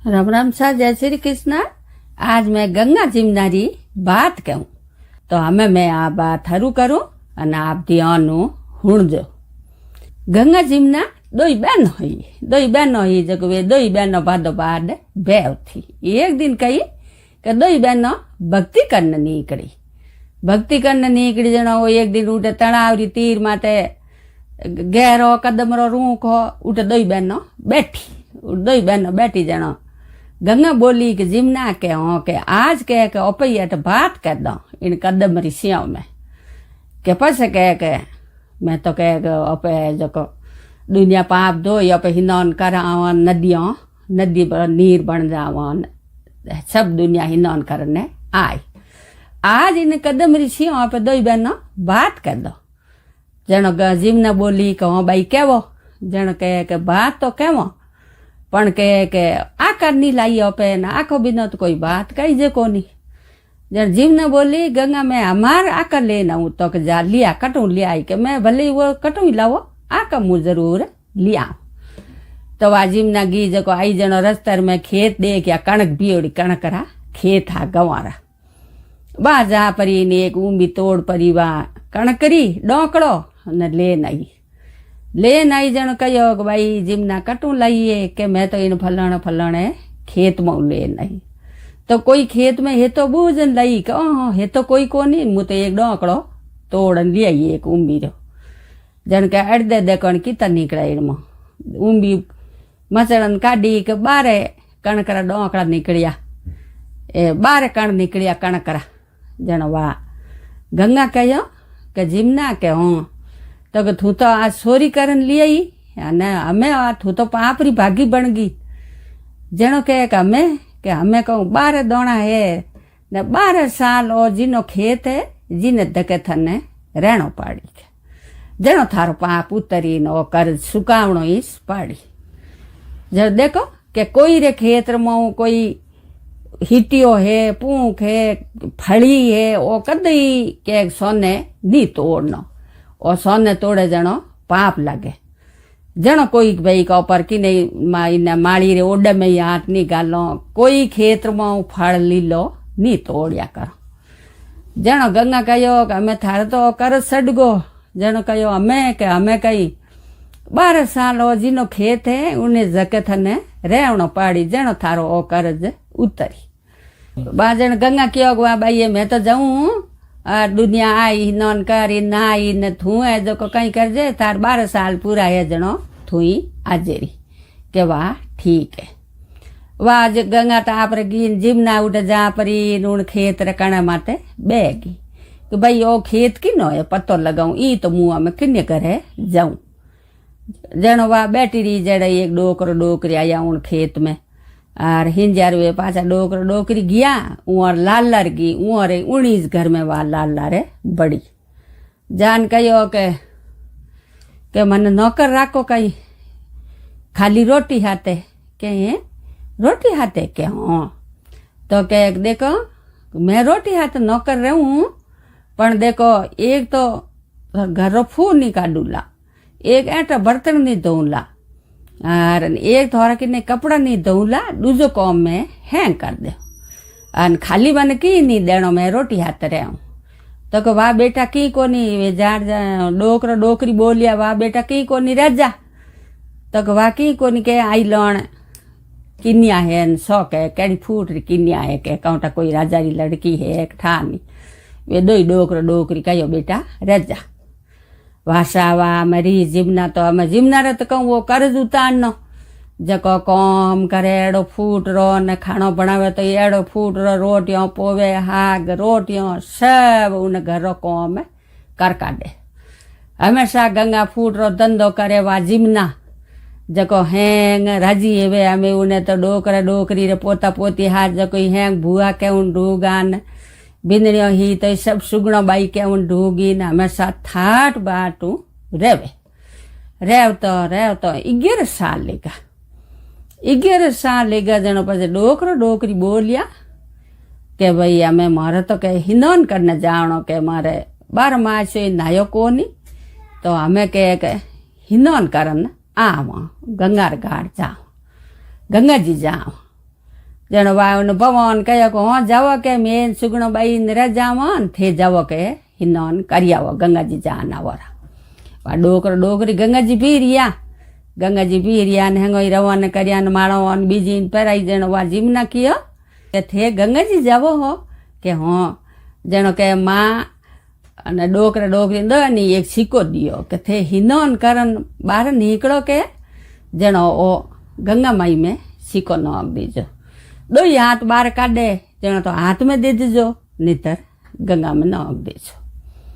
राम राम सा जय श्री कृष्ण। आज मैं गंगा जिमनारी बात कहूँ तो हमें मैं आ बात हरू करूँ અને આપ ધ્યાનનું હુણજો। ગંગા જીમના દોઈ બહેનો ही जगवे दोई बहनों भादो बाद भेव थी। एक दिन कही कि दोई बहनों भक्ति करने निकली जनो एक दिन उठे तणावरी तीर माते गहरो कदमरो रूखो उठे दोई बहनों बैठी जनो गंगा बोली कि जिमना के हो के आज कह के ओपैया तो बात कर दो इन कदमरी सियों में के पस कह के मैं तो कह के ओपे जो को दुनिया पाप दो या पे हिनौन करावन नदी पर नीर बन जावन सब दुनिया हिनौन करने आई। आज इन कदमरी सियों पे दो बहनों बात कर दो जनो जिमना बोली कहो भाई केवो जनो कह के बात तो केवो पण के आकर नहीं लाई पे ना आखो बिना तो कोई बात कही जे कोनी। जन जीवने बोली गंगा मैं हमार आकर लेना हूँ तो के जा लिया कटू लिया आई के मैं भले वो कटू ही लावो आकर मुँह जरूर लिया। तो वा जीवना गी जो आई जनो रस्तर में खेत देख या कणक बियोड़ी कणक रा खेत हा गंवारा बा जा परी ने एक ऊंबी तोड़ परी वा कणकरी डोकड़ो ने लेन आई जन कहो कि भाई जिमना कटू लाइए के मैं तो इन फलाने खेत में लेन आई। तो कोई खेत में हे तो बूझन लाई कहो हे तो कोई को नहीं मुँह तो एक डोकड़ो तोड़न ले आई एक ऊंबी रो जन के अड़दे देखण कितना निकला इनमें ऊंबी मचड़न काढ़ी के बारे कणकरा डोकड़ा निकलिया ए बारे कण निकलिया कणकरा जन वाह गंगा कहो के जिमना के हूँ तो तू तो आज सोरी करन ली आई ने हमें तू तो पापरी भागी बन गई जनो कहे कि हमें कहूँ 12 दोना है ने 12 साल और जिनो खेत है जिने धके थने रहनो पाड़ी जनो थारो पाप उतरी नो कर सुकावणो इस पाड़ी जब देखो कि कोई रे खेत में कोई हिटियो है पूंख है फड़ी है वो कदी के सोने नी तोड़नो और सोने तोड़े जनो पाप लगे जनो कोई भाई का ऊपर की नहीं माड़ी रे ओडे में हाथ नहीं गालो कोई खेत में फल लीलो नी तोड़िया करो। जनो गंगा कहो कि हमें थारे तो कर सडगो जनो कहो हमें कही 12 साल हो जिनो खेत है उन्हें जके थने रहनो पाड़ी जनो थारो ओ करज उतरी बाजन गंगा कहो वा भाई मैं तो जाऊं दुनिया आई नॉन करी नाई न थू है जो को कहीं कर जे तार 12 साल पूरा है जनो थुई आजेरी के वाह ठीक है वाह गंगा तो आप गिन जिमना उठ जा परी नून खेत रकण माते बेगी कि भाई ओ खेत की नो है पत्तो लगाऊं ई तो मुँह में किन्ने करे जाऊं जनो वाह बैठी रही जड़े एक डोकरी आया उन खेत में और हिंजार वे पाछा डोकरी गया उर लाल गई उर 19 घर में वा लाल बड़ी जान कहो के मन नौकर राखो कहीं खाली रोटी हाथे के रोटी हाथे के हाँ तो कह देखो मैं रोटी हाथे नौकर रहूं पण देखो एक तो घर फू नहीं काटूला एक ऐटा बर्तन नहीं धोऊला और एक थोड़ा कि कपड़ा नहीं धोला दूसरो कॉम में हैंग कर दे और खाली मन की नहीं देनो मैं रोटी हाथ रहूं तो को वाह बेटा की कोनी वे जार डोकरी बोलिया वाह बेटा की कोनी रजा तो को वाह की कोनी के आई लौण किन्या है 100 के कैडी फूट किन्या है के कौटा कोई राजा री लड़की है एक ठानी वे दो डोकरी कहो बेटा रजा वासा वाह मरी जिमना तो हमें जिमना रे तो कहूँ वो कर्ज उतारनो जको कॉम करे एड़ो फूट रो ने खानो बनावे तो एड़ो फूट रो रोटियों पोवे हाग रोटियों सब उन घरों कॉम कर काटे हमेशा गंगा फूट रो धंधो करे वा जिमना जको हैंग राजी हेवे हमें उन्हें तो डोकरी रे पोता पोती हाथ जको हैंग भुआ के उन ढूगान बिंदड़ियों ही तो सब सुगणो बाई के उन ढूगी ने हमेशा थाट बाटू रेव तो 11 साल लेगा जनो पछे डोकरी बोलिया के भाई हमें मारे तो के हिनौन करने जावणो के मारे 12 मास नायो कोनी तो हमें के हिनौन करन आव गंगार घाट जाओ गंगा जी जाओ जण वावन भवन कहो कि हाँ जाओ के मेन सुगणो बाई ने रजावन थे जाओ के हिनन करियावो गंगाजी जान आवरा वा डोकर डोकरी गंगाजी पी रिया गंगाजी पी रिया ने हेंगो रवान करिया ने माळोन बीजी पराई जण वा जिमना कियो के थे गंगाजी जावो हो के हाँ जणो के माँ अने डोकरा डोकरी दनी एक सिक्को दियो के थे हिनन करन बाहर निकलो के जणो ओ गंगा माई में सिक्को न दीजो दो हाथ बाहर काढे जणो तो हाथ में दे दीजो नितर गंगा में न दीजो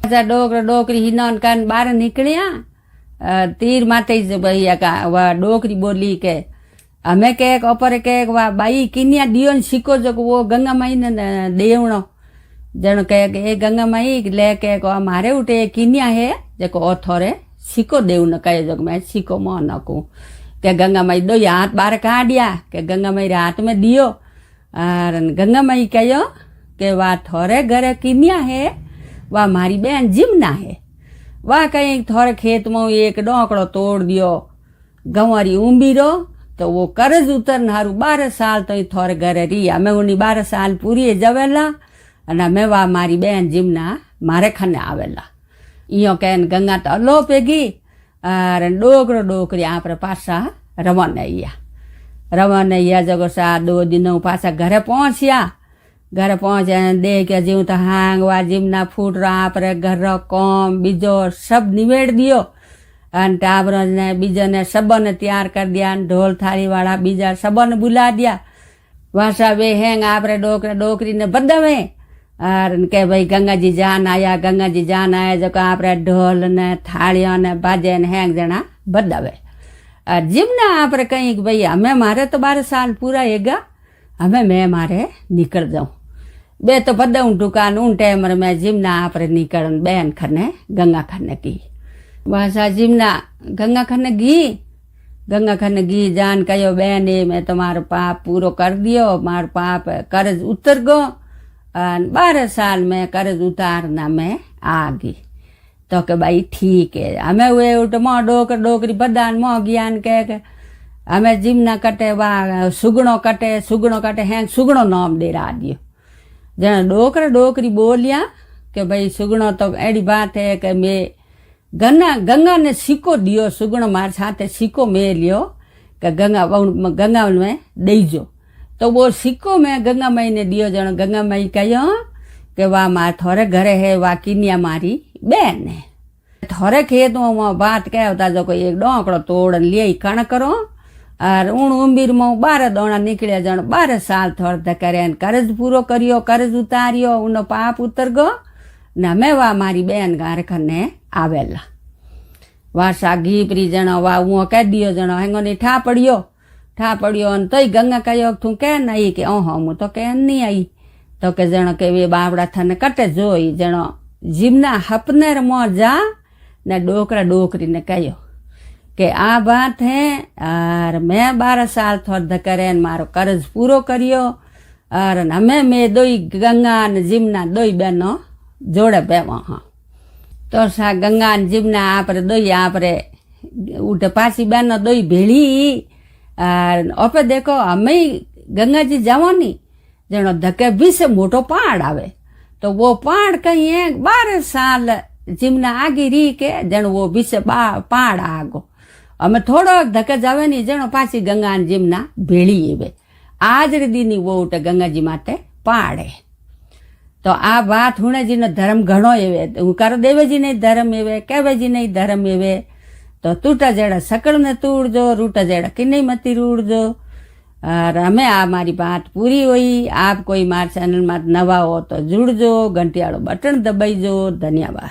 अच्छा डोकरा डोकरी हिनन करन बाहर निकलिया तीर माथे ज भैया का वा डोकरी बोली के हमें के ऊपर के वा बाई किन्या दियो ने सिक्को जो वो गंगा माई ने देवणो जण कहे गंगा माई लेके मारे उठे किन्या है जो ओ थोड़े सिक्को देव न कहे जो मैं सिक्को मोह नकू के गंगा माई दो हाथ बाहर काढ़िया के गंगा माई हाथ में दियो और गंगा माई कहो के वा थोड़े घरे किन्या है वा मारी बहन जिमना है वा कहीं थोड़े खेत में एक डोकड़ो तोड़ दियो गंवारी उम्बीरो तो वो कर्ज उतर हारू 12 साल तो थोड़े घरे रिया मैं उन्हीं 12 साल पूरी जवेला અને મેં વા મારી બેન જીમના મારે ખને આવેલા ઈયો કહેન ગંગા તો અલો પેગી અરે ડોકરો ડોકરી આપણે પાછા રવાનૈયા જગો સા 2 દિનો પાછા ઘરે પહોંચ્યા દેખ જેવું તો હાંગ વા જીમના ફૂટ આપણે ઘર કોમ બીજો સબ નિવેડ દિયો અને ટાબરોને બીજાને સબને તૈયાર કરી દિયા ઢોલ થાળીવાળા બીજા સબને બોલા દિયા વાસા બે હેંગ આપણે ડોકરા ડોકરીને બધાવે और के भाई गंगाजी जान आया जो आप ढोल ने थालियों ने बाजे ने हैंग जना बदलावे और जिमना आप कहीं भाई हमें मारे तो 12 साल पूरा हेगा हमें मैं मारे निकल जाऊं बे तो बदाऊं दुकान उन टाइम में जिमना आप निकल बहन खने गंगा खने की वहां जिमना गंगा खने गी जान कहो बहन मैं तुम्हारो पाप पूरो कर दियो मार पाप कर्ज उतर गो 12 साल में कर्ज उतारना मैं आ गई तो के भाई ठीक है हमें वे उठ मोह डोकर डोकरी बदान मोह ज्ञान के हमें जिमना कटे वा सुगणो कटे हैं सुगणो नाम दे रहा दियो जन डोकरा डोकरी बोलिया कि भाई सुगणो तो एड़ी बात है कि मैं गंगा ने सिक्को दियो सुगणो मार साथे सिक्को में लियो कि गंगा में दईजो तो वो सिक्को में गंगा माई ने दियो जण गंगा माई कहो कि वाह मार थोड़े घरे है वा किन्या मारी बहन है थोड़े खेत में बात कहता जो कोई एक डोकड़ो तोड़ लिये कण करो और ऊण उम्मीर में 12 दोना निकलिया जण 12 साल थोड़ा करे कर्ज पूरो करियो कर्ज उतारियो उनो पाप उतर गो ने मैं वा मारी बहन घर खने आवेला वा सागी प्री जण वा वो कह दियो जण हेंगो ने ठा पड़ियो तो गंगा कहो तू कह नहीं कि ओह मु तो कह नहीं आई तो के जणो के वे बावड़ा थने कटे जोई जणो जिमना हपनेर मो जा ने डोकरा डोकरी ने कहो कि आ बात है और मैं 12 साल थोड़ा करे मारो कर्ज पूरो करियो और हमें मैं दोई गंगा ने जिमना दोई बहनों जोड़े बेवा हाँ तो सा गंगा ने जिमना आप दोई आप उठे पासी बहनों दोई भेड़ी और देखो हमें गंगा जी जावानी जनो धके भी से मोटो पहाड़ आवे तो वो पहाड़ कहीं है 12 साल जिमना आगी री के जन वो भी से पहाड़ आगो हमें थोड़ो धके जावे नहीं जनो पासी गंगा जिमना भेड़ी एवे आज रे दी वो उठे गंगा जी माते पहाड़े तो आ बात हुणे जी ने धर्म घणो एवे हूँ कर देवे जी नहीं धर्म एवे कहवे जी नहीं धर्म एवे तो टूटा जेड़ा सकल ने तूड़जो रूटा जेड़ा किन्नी मती रूड़जो और हमें हमारी बात पूरी हुई आप कोई मार चैनल में नवा हो तो जुड़जो घंटियाड़ो बटन दबाईजो धन्यवाद।